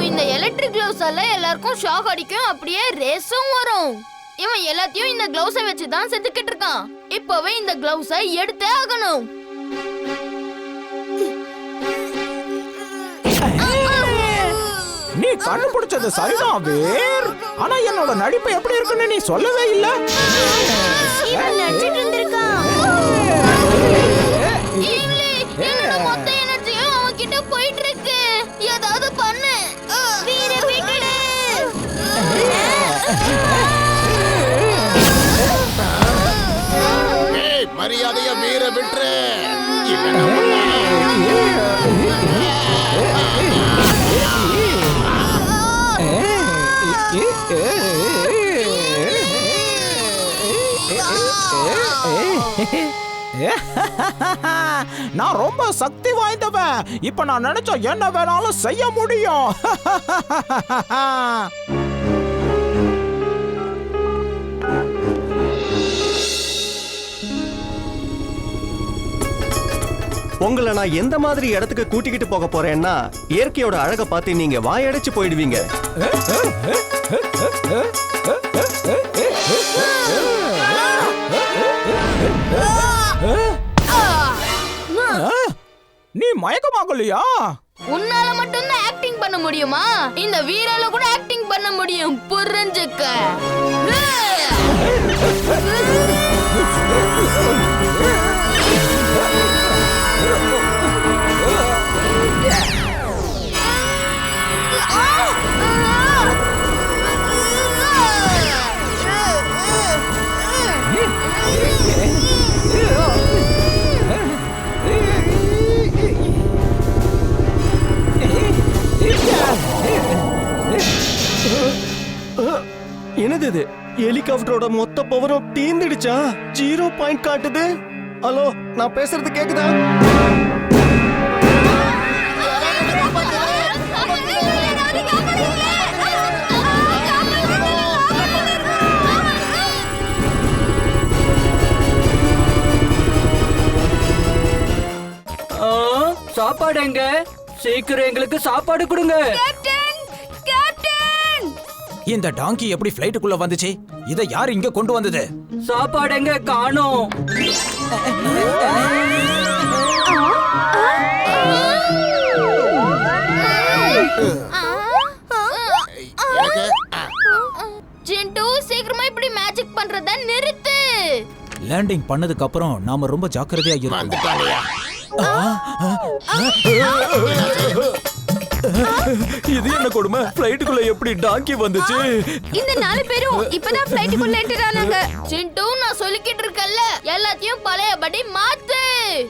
இந்த எலக்ட்ரிக் கிளவுஸால எல்லாருக்கும் ஷாக் அடிக்கும், அப்படியே ரேஸும் வரும். இவன் எல்லாத்தையும் இந்த கிளவுஸை வச்சு தான் செதுக்கிட்டு இருக்கான். இப்பவே இந்த கிளவுஸை எடுத்தே ஆகணும். நீ கண்டுபிடிச்சது சரிதான் வேர். ஆனா என்னோட நடிப்பு எப்படி இருக்குன்னு நீ சொல்லவே இல்ல. நடிச்சிட்டு இருந்திருக்கான். என்னோட மொத்த எனர்ஜியும் அவன் கிட்ட போயிட்டு இருக்கு. ஏதாவது பண்ணு. வீர விட்டுடு. ஏய், மரியாதைய வீர விட்டுரு. நான் ரொம்ப சக்தி வாய்ந்தவன். இப்ப நான் நினைச்ச என்ன வேணாலும் செய்ய முடியும். உங்களை நான் எந்த மாதிரி இடத்துக்கு கூட்டிக்கிட்டு போக போறேன்னா, இயற்கையோட அழகை பார்த்து நீங்க வாயடைச்சு போயிடுவீங்க. நீ மயக்கமாகலையா? உன்னால மட்டும்தான் ஆக்டிங் பண்ண முடியுமா? இந்த வீரால கூட ஆக்டிங் பண்ண முடியும், புரிஞ்சுக்க. என்னது இது? ஹெலிகாப்டரோட மொத்த பவரும் தீந்துடுச்சா? 0 பாயிண்ட் காட்டுது. ஹலோ, நான் பேசுறது கேக்குதா? சாப்பாடு எங்க? சீக்கிரம் எங்களுக்கு சாப்பாடு கொடுங்க. இந்த டாங்கி எப்படி ஃளைட்டுக்குள்ள வந்துச்சு? இத யார் இங்க கொண்டு வந்தது? சாப்பாடு எங்க? காணோம். ஜிண்டு, சீக்கிரமா இப்படி மேஜிக் பண்றத நிறுத்து. லேண்டிங் பண்ணதுக்கு அப்புறம் நாம ரொம்ப ஜாக்கிரதையா இருக்கணும். இது என்ன கொடுமை? ஃளைட்டுக்குள்ள எப்படி டாங்கி வந்துச்சு? இந்த 4 பேரும் இப்பதான் ஃளைட்டுக்குள்ள என்டர் ஆனாங்க. ஜிண்டு, நான் சொல்லிக்கிட்டு இருக்கல்ல, எல்லாத்தையும் பழையபடி மாத்து.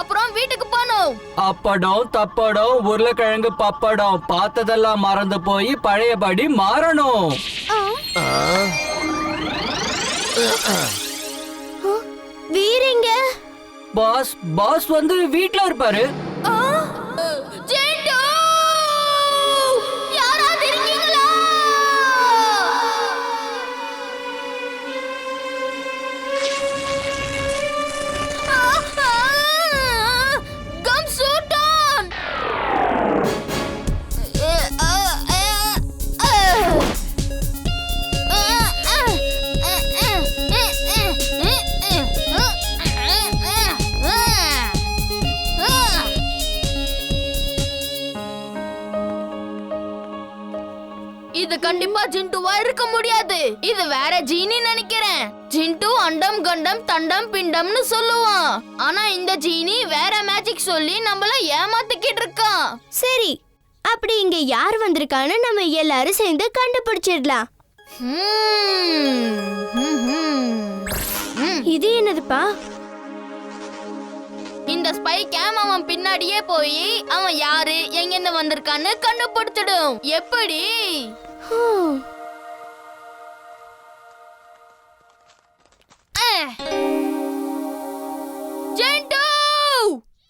அப்புறம் வீட்டுக்கு போணும். அப்படம் தப்படம் உருளைக்கிழங்கு பப்படம் பார்த்ததெல்லாம் மறந்து போய் பழையபடி மாறணும். வீரங்க பாஸ் வந்து வீட்ல இருப்பாரு. ஜிண்டு, யாராவது இருக்கீங்களா? கம் சூட்டான். இது கண்டிப்பா ஜிண்டுவா இருக்க முடியாது. இது வேற ஜீனி நினைக்கிறேன். ஜிண்டு அண்டம் கண்டம் தண்டம் பிண்டம்னு சொல்லுவான். ஆனா இந்த ஜீனி வேற மேஜிக் சொல்லி நம்மள ஏமாத்திக்கிட்டு இருக்கான். சரி, அப்படி இங்க யார் வந்திருக்கான்னு நம்ம எல்லாரும் சேர்ந்து கண்டுபிடிச்சிடலாம். இது என்னதுப்பா? இந்த ஸ்பை கேம் அவன் பின்னாடியே போய் அவன் யாரு எங்கிருந்து வந்திருக்கான்னு கண்டுபிடிச்சிடும். எப்படி? ஜென்டு,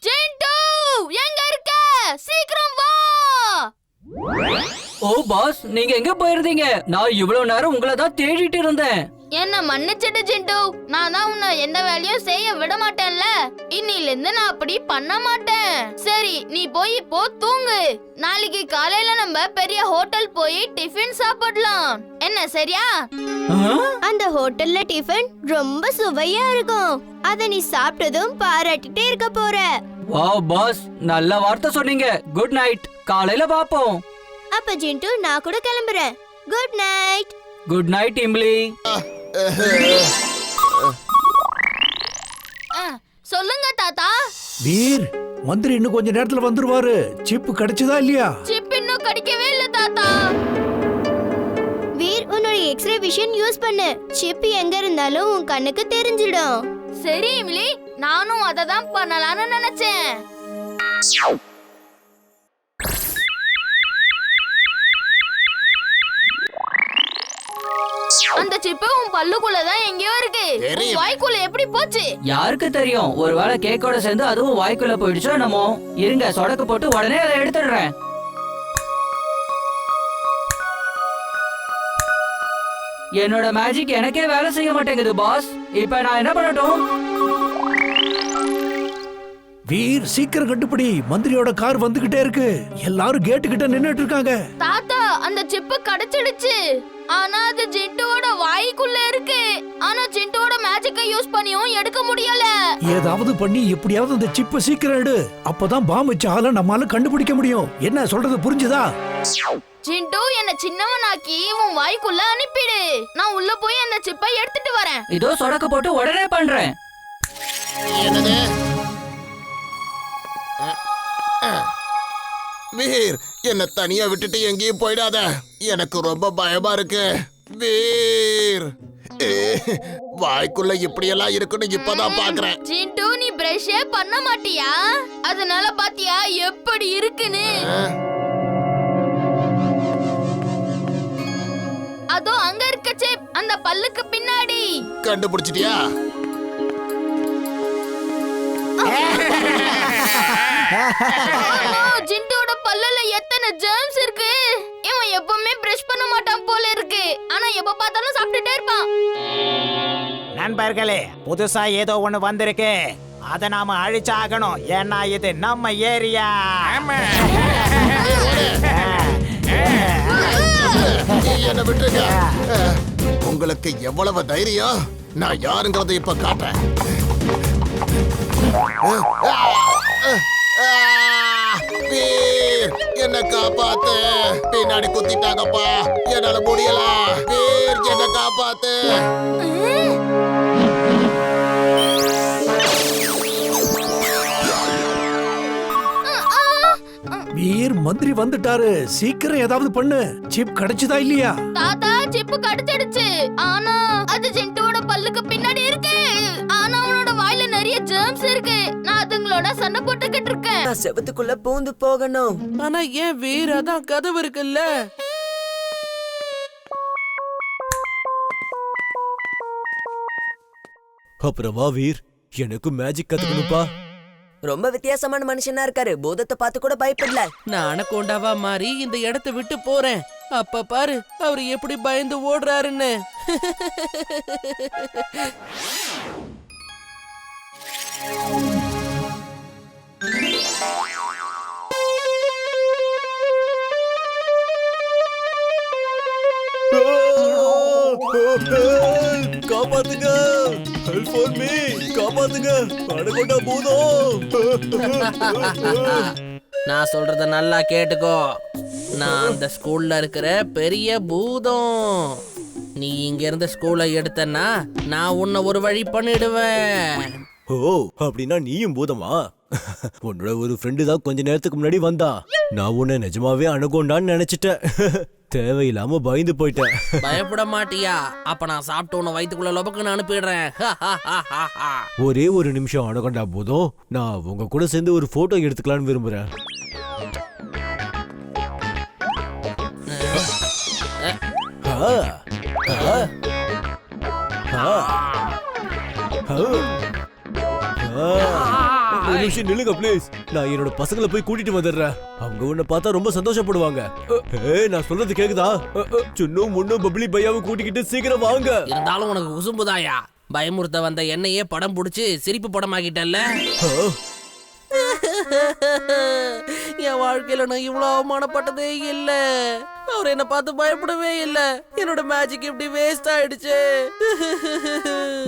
ஜென்டு, எங்க இருக்க? சீக்கிரம் வா. ஓ பாஸ், நீங்க எங்க போயிருந்தீங்க? நான் இவ்வளவு நேரம் உங்களை தான் தேடிட்டு இருந்தேன். என்ன மன்னிச்சிடு ஜிண்டு. நான் தான் உன்னை எந்த வேலையும் செய்ய விட மாட்டேன்ல. இன்னில இருந்து நான் அப்படி பண்ண மாட்டேன். சரி, நீ போய் இப்போ தூங்கு. நாளைக்கு காலையில நம்ம பெரிய ஹோட்டல் போய் டிஃபன் சாப்பிடலாம். என்ன சரியா? அந்த ஹோட்டல்ல டிஃபன் ரொம்ப சுவையா இருக்கும். அத நீ சாப்பிட்டதும் பாராட்டிட்டே இருக்க போற. வாவ் பாஸ், நல்ல வார்த்தை சொன்னீங்க. குட் நைட், காலையில பாப்போம். அப்ப ஜிண்டு, நான் கூட கிளம்புறேன். Good night. Good night imli. சொல்லுங்க தாத்தா. வீர், மந்திரி இன்னும் கொஞ்ச நேரத்துல வந்துருவாரு. சிப் கிடைச்சதா இல்லையா? சிப் இன்னும் கிடைக்கவே இல்ல தாத்தா. வீர், உன்னோட எக்ஸ்ரே விஷன் யூஸ் பண்ணு. சிப் எங்க இருந்தாலும் உன் கண்ணுக்கு தெரிஞ்சிடும். சரி இம்லி, நானும் அதை தான் பண்ணலாம்னு நினைச்சேன். அந்த சிப்பு உன் பல்லுக்குள்ள தான் எங்கேயோ இருக்கு. தெரியும். வாய்க்குள்ள எப்படி போச்சு? யாருக்கு தெரியும், ஒருவேளை கேக்கோட சேர்ந்து அதுவும் வாய்க்குள்ள போயிடுச்சோ என்னமோ. இருங்க, சொடக்கு போட்டு உடனே அதை எடுத்துடுறேன். என்னோட மேஜிக் எனக்கே வேலை செய்ய மாட்டேங்குது பாஸ். இப்ப நான் என்ன பண்ணட்டும்? வீர், சீக்கிரம் கண்டுபிடி. மந்திரியோட கார் வந்துகிட்டே இருக்கு. எல்லாரும் கேட்டு கிட்ட நின்னுட்டு இருக்காங்க. தாத்தா, அந்த சிப்பு கிடைச்சிடுச்சு. ஆனா அது ஜிண்டுவோட வாய்க்குள்ள இருக்கு. ஆனா ஜிண்டுவோட மேஜிக்கை யூஸ் பண்ணியும் எடுக்க முடியல. ஏதாவது பண்ணி எப்படியாவது அந்த சிப்பை சீக்கிரம் எடு. அப்பதான் பாம் வச்ச ஆள நம்மால கண்டுபிடிக்க முடியும். என்ன சொல்றது புரிஞ்சுதா? ஜிண்டு, என்ன சின்னவனாக்கி உன் வாய்க்குள்ள அனுப்பிடு. நான் உள்ள போய் அந்த சிப்பை எடுத்துட்டு வரேன். இதோ சொடக்கு போட்டு உடனே பண்றேன். என்னது? வீர், என்ன தனியா விட்டுட்டு எங்கேயும் போயிடாத. எனக்கு ரொம்ப பயமா இருக்கு. வீர், வாய்க்குள்ள இப்படியெல்லாம் இருக்குன்னு இப்பதான் பாக்குறேன். ஜிண்டு, நீ பிரஷே பண்ண மாட்டியா? அதனால பாத்தியா எப்படி இருக்குன்னு? அதோ அங்க இருக்க சிப், அந்த பல்லுக்கு பின்னாடி. கண்டுபிடிச்சிட்டியா? ஜிண்டுவோட பல்லுல எத்தனை ஜெர்ம்ஸ் இருக்கு. இவன் எப்பவுமே பிரஷ் பண்ண மாட்டான் போல இருக்கு. ஆனா எப்ப பார்த்தாலும் சாப்பிட்டுட்டே இருப்பான். நண்பர்களே, புதுசா ஏதோ ஒண்ணு வந்திருக்கு. அத நாம அழிச்சாகணும். ஏன்னா இது நம்ம ஏரியா. என்ன விட்டுருங்க. உங்களுக்கு எவ்வளவு தைரியம்? நான் யாருங்கிறத இப்ப காட்டுறேன். வீர், என்ன காப்பாத்து. பின்னாடி குத்திட்டாங்கப்பா. என்னால முடியல. வீர், என்ன காப்பாத்து. வீர், மந்திரி வந்துட்டாரு. சீக்கிரம் ஏதாவது பண்ணு. சிப் கிடைச்சதா இல்லையா? தாத்தா, சிப்பு கிடைச்சிடுச்சு. ஆனா அது ஜிண்டுவோட பல்லுக்கு பின்னாடி இருக்கு. ஆனா அவனோட வாயில நிறைய ஜெர்ம்ஸ் இருக்கு. நான் அதுங்களோட சண்டை போட்டுக்கிட்டு இருக்கேன். நான் செவத்துக்குள்ள பூந்து போகணும். ஆனா ஏன் வேற அதான் கதவு இருக்குல்ல. அப்புறம் வா வீர், எனக்கு மேஜிக் கத்துக்கணும்பா. ரொம்ப வித்தியாசமான மனுஷனா இருக்காரு. பூதத்தை பார்த்து கூட பயப்படல. நான் அனகோண்டாவா மாறி இந்த இடத்தை விட்டு போறேன். அப்ப பாரு அவர் எப்படி பயந்து ஓடுறாருன்னு. காப்பாத்துங்க, ஹெல்ப் ஃபார் மீ, காப்பாத்துங்க, அனகோண்டா பூதம். நான் சொல்றத நல்லா கேட்டுக்கோ. நான் அந்த ஸ்கூல்ல இருக்கிற பெரிய பூதம். நீ இங்க இருந்து ஸ்கூலை எடுத்தன்னா நான் உன்னை ஒரு வழி பண்ணிடுவேன். ஓ, அப்படின்னா நீயும் பூதமா? உன்னோட ஒரு ஃப்ரெண்டு தான் கொஞ்ச நேரத்துக்கு முன்னாடி வந்தா. நான் உன்னை நிஜமாவே அனகோண்டான்னு நினைச்சிட்டேன். தேவையில்லாம பயந்து போயிட்டேன். பயப்பட மாட்டியா? அப்ப நான் சாப்பிட்டு உன்னை வயிற்றுக்குள்ள லொபக்குன்னு அனுப்பிடுறேன். ஒரே ஒரு நிமிஷம் அனகோண்டா பூதம், நான் உங்க கூட சேர்ந்து ஒரு போட்டோ எடுத்துக்கலாம்னு விரும்புறேன். நிமிஷம் நில்லுங்க ப்ளீஸ். நான் என்னோட பசங்களை போய் கூட்டிட்டு வந்துடுறேன். அவங்க உன்னை பார்த்தா ரொம்ப சந்தோஷப்படுவாங்க. நான் சொல்றது கேக்குதா? சுன்னு முன்னு பப்ளி பையாவை கூட்டிக்கிட்டு சீக்கிரம் வாங்க. இருந்தாலும் உனக்கு குசும்புதாயா? பயமுறுத்த வந்த என்னையே படம் புடிச்சு சிரிப்பு படமாக்கிட்டல்ல. என் வாழ்க்கையில நான் இவ்வளவு அவமானப்பட்டதே இல்ல. அவர் என்ன பார்த்து பயப்படவே இல்ல. என்னோட மேஜிக் இப்படி வேஸ்ட் ஆயிடுச்சு.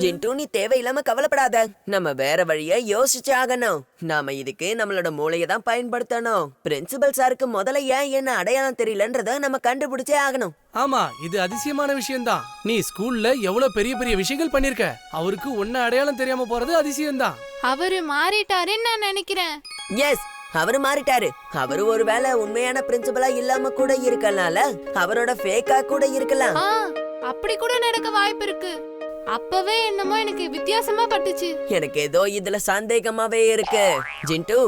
ஜிண்டு, நீ தேவையில்லாம கவலைப்படாத. நம்ம வேற வழிய யோசிச்சு ஆகணும். நாம இதுக்கு நம்மளோட மூளையை தான் பயன்படுத்தணும். பிரின்சிபல் சாருக்கு முதல்ல ஏன் என்ன அடையாளம் தெரியலன்றத நம்ம கண்டுபிடிச்சே ஆகணும். ஆமா, இது அதிசயமான விஷயம்தான். நீ ஸ்கூல்ல எவ்வளவு பெரிய பெரிய விஷயங்கள் பண்ணிருக்க. அவருக்கு ஒன்ன அடையாளம் தெரியாம போறது அதிசயம்தான். அவரு மாறிட்டாருன்னு நான் நினைக்கிறேன். எஸ், அவரு மாறிட்டாரு. அவரு ஒருவேளை உண்மையான பிரின்சிபலா இல்லாம கூட இருக்கலாம்ல. அவரோட ஃபேக்கா கூட இருக்கலாம். அப்படி கூட நடக்க வாய்ப்பு இருக்கு. அப்பவே என்னமோ எனக்கு வித்தியாசமா பட்டுச்சு. எனக்கு ஏதோ இதுல சந்தேகமாவே இருக்கு. ஜிண்டு,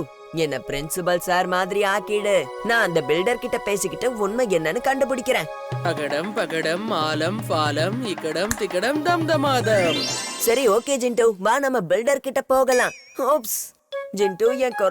என்ன பிரின்சிபல் சார் மாதிரி ஆக்கிடு. நான் அந்த பில்டர் கிட்ட பேசிக்கிட்டு உண்மை என்னன்னு கண்டுபிடிக்கிறேன். அகடம் பகடம் ஆலம் பாலம் இக்கடம் திக்கடம் தம் தமாதம். சரி, ஓகே ஜிண்டு, வா நம்ம பில்டர் கிட்ட போகலாம். ஓப்ஸ், ஜிண்டு, என்